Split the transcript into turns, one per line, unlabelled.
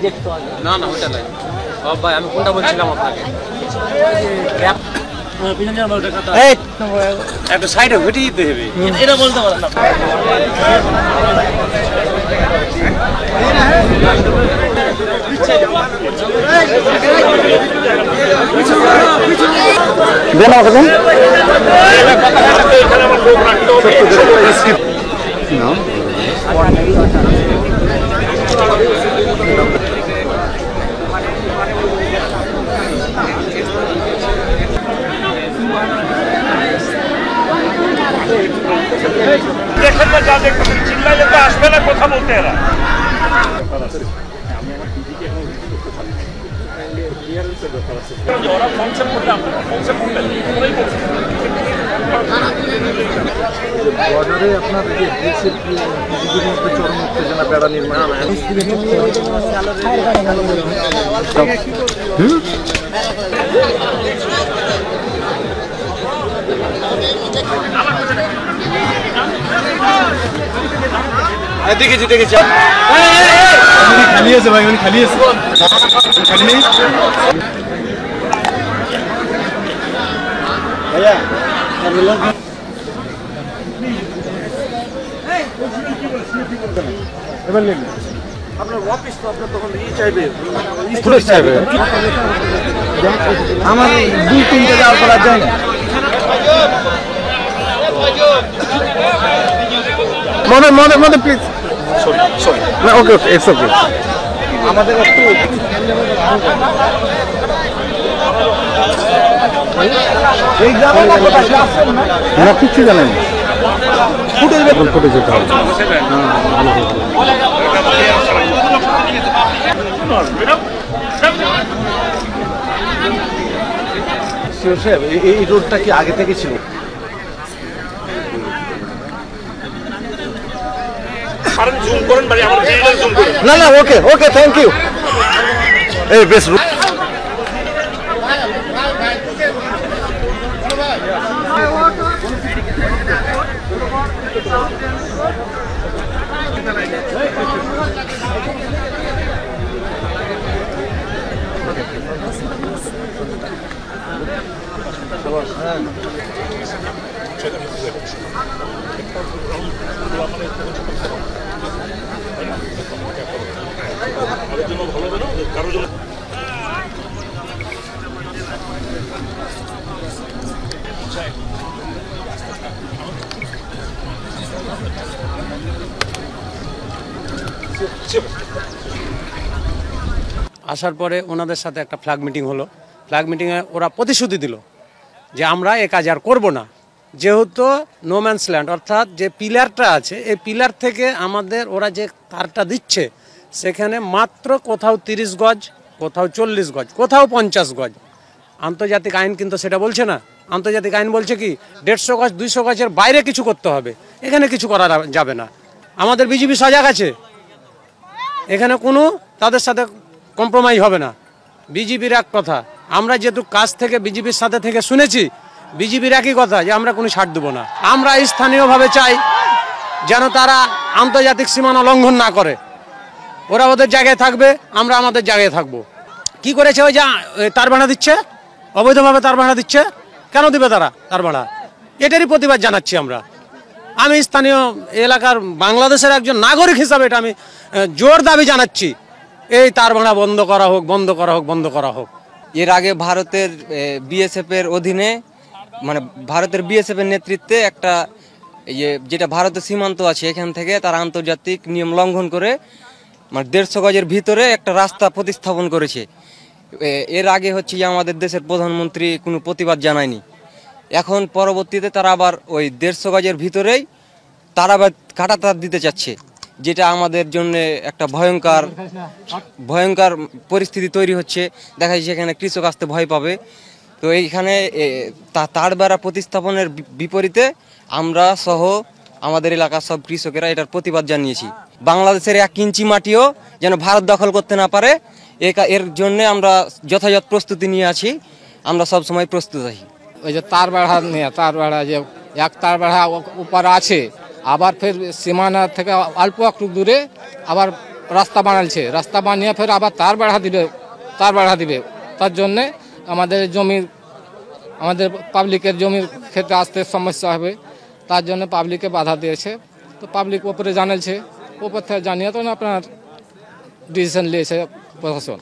দেখতো আগে।
না না ওইটা নাই ভাই, আমি কোনটা বলছিলাম আপনাকে? একটা সাইডে ঘুরিয়ে দিতে হবে, এটা বলতে পারেন না।
দেখেন না, যা দেখতেছেন চিল্লাইলে তো আসবে না, কথা বলতে এরা। ওরা কনসেপ্ট করলে আপনারা কনসেপ্ট করলেন ওরাই বলছে।
বর্ডারে আপনার বিজেপির মধ্যে চরম উত্তেজনা, বেড়া নির্মাণ।
দেখেছি দেখেছি,
খালি আছে ভাই, খালি আছে, খালি নেই ভাইয়া। এবার নেন আপনার অফিস, তো আপনার তখন চাইবে, আমার 2-3টে যাওয়ার পর আর যায় না। মনে প্লিজ, সরি না, ওকে ওকে, ইটস ওকে। আমাদের একটু এই গ্রামে না কিছু জানেন, ফুটে যেতে হবে। এই রোডটা কি আগে থেকে ছিল? না না, ওকে ওকে, থ্যাংক ইউ। এই বেশ
আসার পরে ওনাদের সাথে একটা ফ্ল্যাগ মিটিং হলো। ফ্ল্যাগ মিটিংয়ে ওরা প্রতিশ্রুতি দিল যে আমরা এ কাজ আর করবো না, যেহেতু নো ম্যানস ল্যান্ড, অর্থাৎ যে পিলারটা আছে এই পিলার থেকে আমাদের ওরা যে তারটা দিচ্ছে সেখানে মাত্র কোথাও 30 গজ, কোথাও 40 গজ, কোথাও 50 গজ। আন্তর্জাতিক আইন কিন্তু সেটা বলছে না। আন্তর্জাতিক আইন বলছে কি 150 গজ 200 গজের বাইরে কিছু করতে হবে, এখানে কিছু করা যাবে না। আমাদের বিজেপি সজাগ আছে, এখানে কোনো তাদের সাথে কম্প্রোমাইজ হবে না। বিজেপির এক কথা, আমরা যেহেতু কাজ থেকে বিজেপির সাথে থেকে শুনেছি, বিজেপির একই কথা যে আমরা কোনো ছাড় দেবো না। আমরা স্থানীয়ভাবে চাই যেন তারা আন্তর্জাতিক সীমানা লঙ্ঘন না করে। ওরা ওদের জায়গায় থাকবে, আমরা আমাদের জায়গায় থাকবো। কি করেছে ওই যে তার ভাড়া দিচ্ছে, অবৈধভাবে তার ভাড়া দিচ্ছে, কেন দিবে তারা তার ভাড়া? এটারই প্রতিবাদ জানাচ্ছি আমরা। আমি স্থানীয় এলাকার বাংলাদেশের একজন নাগরিক হিসাবে এটা আমি জোর দাবি জানাচ্ছি, এই তার ভাড়া বন্ধ করা হোক, বন্ধ করা হোক, বন্ধ করা হোক।
এর আগে ভারতের বিএসএফের অধীনে, মানে ভারতের বিএসএফের নেতৃত্বে একটা যেটা ভারতের সীমান্ত আছে এখান থেকে তারা আন্তর্জাতিক নিয়ম লঙ্ঘন করে মানে 150 গজের ভিতরে একটা রাস্তা প্রতিস্থাপন করেছে। এর আগে হচ্ছে যে আমাদের দেশের প্রধানমন্ত্রী কোনো প্রতিবাদ জানায়নি। এখন পরবর্তীতে তারা আবার ওই 150 গজের ভিতরেই তারা আবার কাঁটাতার দিতে চাচ্ছে, যেটা আমাদের জন্য একটা ভয়ঙ্কর পরিস্থিতি তৈরি হচ্ছে। দেখা যাচ্ছে এখানে কৃষক আসতে ভয় পাবে। তো এইখানে তার বেড়া প্রতিস্থাপনের বিপরীতে আমরা সহ আমাদের এলাকার সব কৃষকেরা এটার প্রতিবাদ জানিয়েছি। বাংলাদেশের 1 ইঞ্চি মাটিও যেন ভারত দখল করতে না পারে, এর জন্য আমরা যথাযথ প্রস্তুতি নিয়ে আছি। আমরা সব সময় প্রস্তুত আছি।
ওই যে তার বেড়া নিয়ে, তার বেড়া যে এক তার বেড়া উপর আছে, আবার ফের সীমানা থেকে অল্প একটু দূরে আবার রাস্তা বানালছে, রাস্তা বানিয়ে ফের আবার তার বাড়া দিবে তার জন্যে আমাদের পাবলিকের জমির ক্ষেত্রে আসতে সমস্যা হবে, তার জন্য পাবলিকে বাধা দিয়েছে। তো পাবলিক ওপরে জানালছে, ওপর থেকে জানিয়ে তো আপনার ডিসিশন নিয়েছে প্রশাসন।